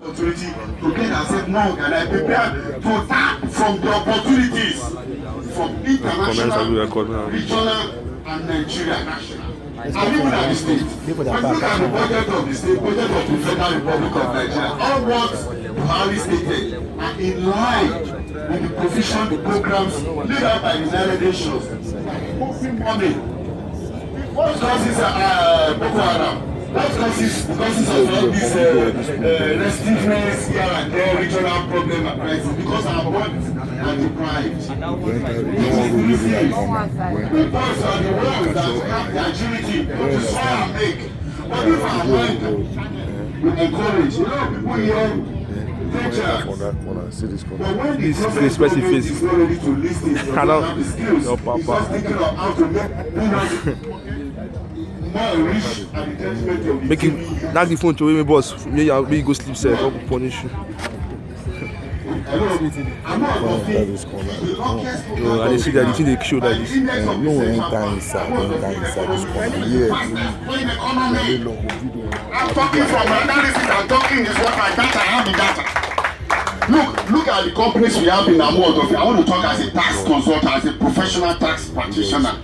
Opportunity to get ourselves more organized, prepare to tap from the opportunities from international, regional, and Nigeria national. And even at the state, when you look at the budget of the state, budget of the Federal Republic of Nigeria, all what Buhari stated are in line with the provision, the programs laid out by the United Nations. Moving money. What causes Boko Haram? What causes of all these restiveness here and there, regional problem and crisis? Because our bodies are deprived. People are the ones that have the agility to try and make. But if our mind we encourage, people here. This specific face. I don't know, Papa. Make him knock the phone to me, boss. Me go sleep, sir. I will punish you. I see that the thing they show like this. No enter inside this corner. Yeah. I'm talking from my analysis. I'm talking is what my data have in data. Look at the companies we have in Amuodofi. I want to talk as a tax consultant, as a professional tax practitioner.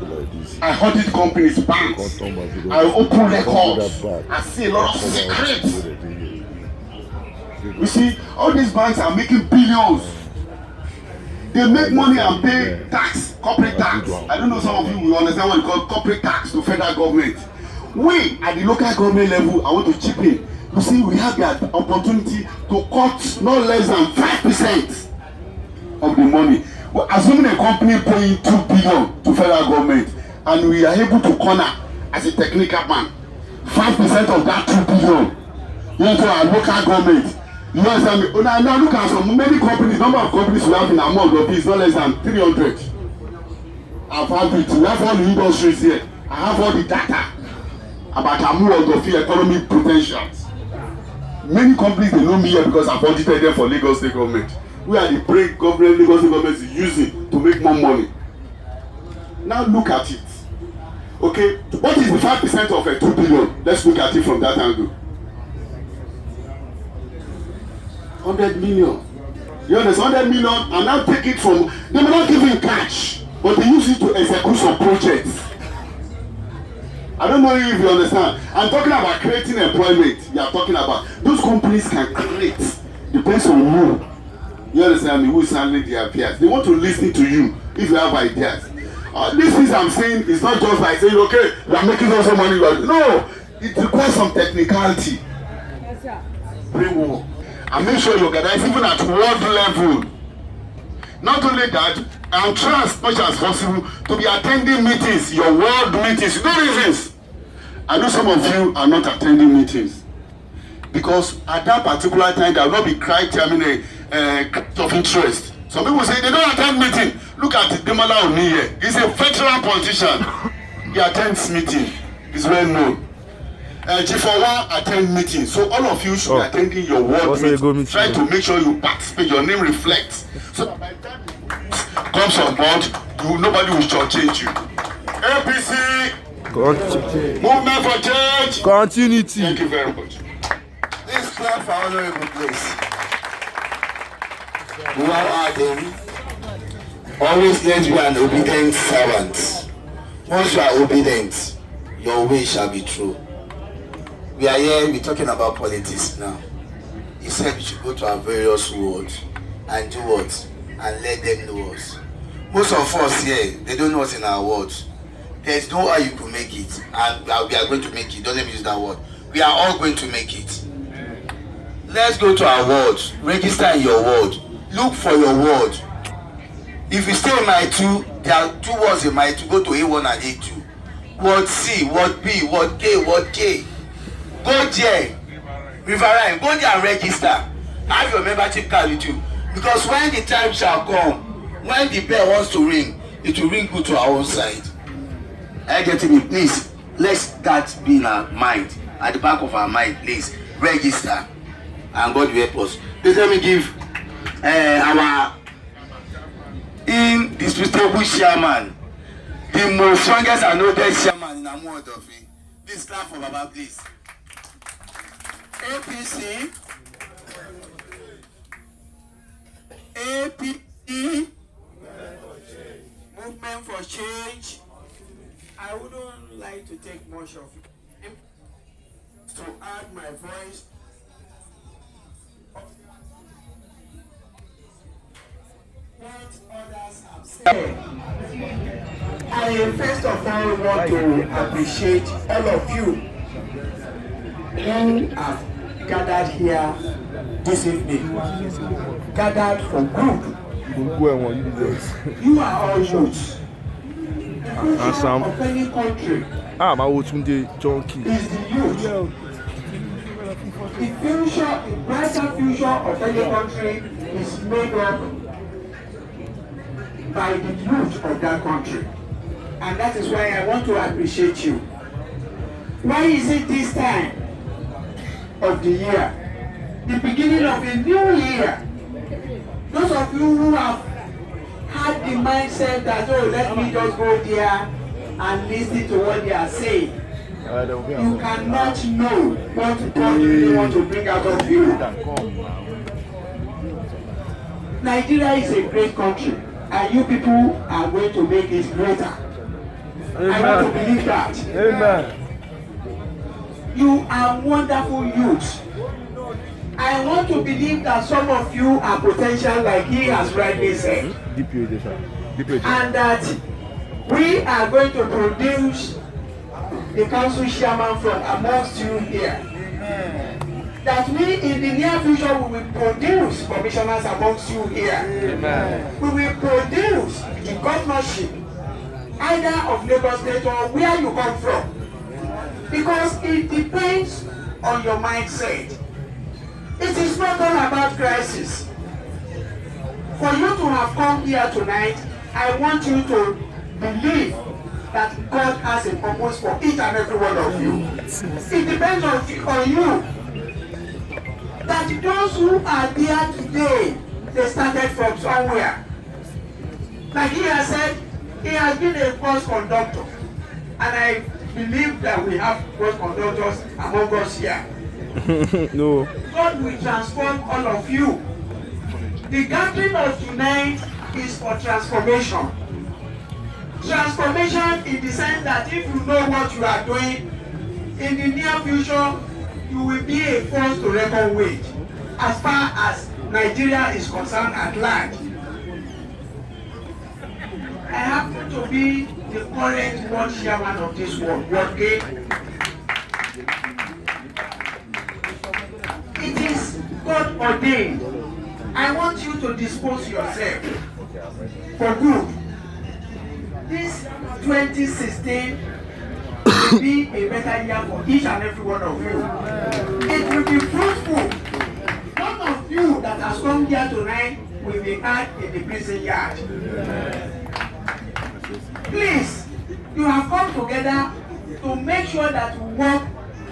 I audit companies, banks. I open records. I see a lot of secrets. You see, all these banks are making billions. They make money and pay tax, corporate tax. I don't know some of you will understand what we call corporate tax to federal government. We, at the local government level, I want to chip in. You see, we have the opportunity to cut no less than 5% of the money. Well, assuming a company paying 2 billion to federal government, and we are able to corner as a technical man 5% of that 2 billion. You know, to our local government. You understand me? Now look at some many companies, number of companies we have in Amuodofi is not less than 300. I've had it. We have all the industries here. I have all the data about Amuodofi economic potentials. Many companies they know me here because I've audited them for Lagos State government. We are the break government Lagos State government is using to make more money. Now look at it. Okay, what is the 5% of a 2 billion? Let's look at it from that angle. 100 million. You understand? 100 million, and now take it from. They may not give him cash, but they use it to execute some projects. I don't know if you understand. I'm talking about creating employment. You are talking about those companies can create. Depends on who. You understand me? Who is handling their affairs? They want to listen to you if you have ideas. These things I'm saying is not just like saying, okay, you are making also money. No, it requires some technicality. Yes, sir. Brainwork. And make sure you organize even at world level. Not only that, and try as much as possible to be attending meetings, your world meetings. No reasons. I know some of you are not attending meetings because at that particular time there will not be criteria of interest. Some people say they don't attend meeting. Look at Demola Oniye. He's a veteran politician. He attends meeting. He's well known. G41 attend meetings. So all of you should be attending your world meeting. Try to make sure you participate. Your name reflects. So that by the time it comes on board, nobody will shortchange you. APC Movement for Change. Continuity. Thank you very much. This clap for honorable place. Always let be an obedient servant. Once you are obedient, your way shall be true. We are here, we're talking about politics now. He said we should go to our various wards and do what? And let them know us. Most of us here, they don't know what's in our wards. There's no how you can make it. And we are going to make it. Don't let me use that word. We are all going to make it. Let's go to our wards. Register in your ward. Look for your ward. If you stay in my 2, there are 2 wards in my 2. Go to A1 and A2. Ward C, Ward B, Ward K, Ward K. Go there. Riverine, go there and register. Have your membership card with you. Because when the time shall come, when the bell wants to ring, it will ring good to our own side. I get to me, please. Let's that be in our mind. At the back of our mind, please. Register. And God will help us. Please let me give our indisputable chairman, the most strongest and oldest chairman in Amuodofi. Please clap for Baba, please. APC APC, Movement for Change. I wouldn't like to take much of it to add my voice. What others have said. I first of all want to appreciate all of you who have gathered here this evening, gathered for good. You are all youths. The future of any country my old Tunde junkie. is the youth. The future, the brighter future of any country is made up by the youth of that country. And that is why I want to appreciate you. Why is it this time of the year, the beginning of a new year, those of you who have had the mindset that, oh, let me just go there and listen to what they are saying, you cannot know what God really wants to bring out of you. Nigeria is a great country, and you people are going to make it greater. Amen. I want to believe that. Amen. You are wonderful youths. I want to believe that some of you are potential, like he has rightly said. And that we are going to produce the council chairman from amongst you here. That we in the near future we will produce commissioners amongst you here. Amen. We will produce the governorship either of Lagos State or where you come from. Because it depends on your mindset. It is not all about crisis. For you to have come here tonight, I want you to believe that God has a purpose for each and every one of you. It depends on you. That those who are there today, they started from somewhere. Like he has said, he has been a bus conductor. And I believe that we have bus conductors among us here. No. God will transform all of you. The gathering of tonight is for transformation. Transformation in the sense that if you know what you are doing, in the near future, you will be a force to reckon with as far as Nigeria is concerned at large. I happen to be the current world chairman of this world game. It is God ordained. I want you to dispose yourself for good. This 2016 will be a better year for each and every one of you. It will be fruitful. None of you that has come here tonight will be hanged in the prison yard. Please, you have come together to make sure that we work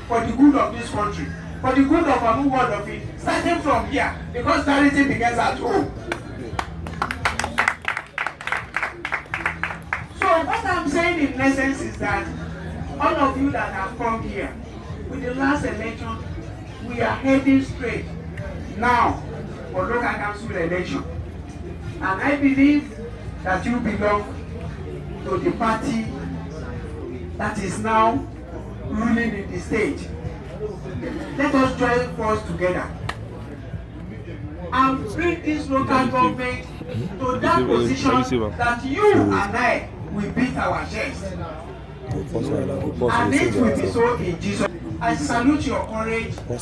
for the good of this country, for the good of our world of it, starting from here, because charity begins at home. So what I'm saying in essence is that all of you that have come here, with the last election, we are heading straight now for local council election. And I believe that you belong to the party that is now ruling in the state. Let us join forces together and bring this local government to that position that you and I will beat our chest. And it will be so in Jesus. I salute your courage. I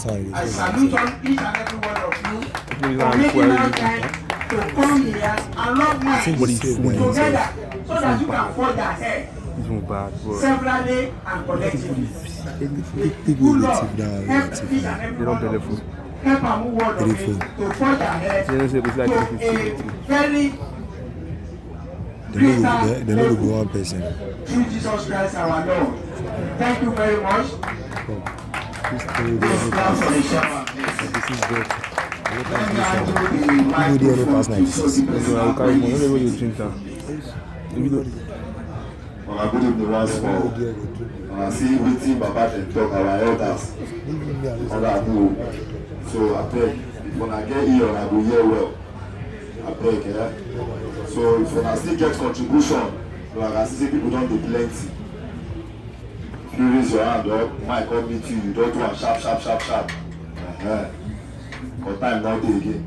salute each and every one of you for making out time to come here and love me together so that you can forge ahead severally and collectively. Good Lord, help each and every one of you. Help our world of it to forge ahead to a very They know the one person. through Jesus Christ our Lord. Thank you very much. This class for the chairman, please. This is good. Let me undo the microphone to Good evening once more. See wetin Baba dem talk our elders. So I beg, if una get ear, una go hear well. abeg so if una still get contribution you can see say people don dey plenty if you raise your hand or mic come meet you you don do am sharp sharp sharp sharp but time no dey again.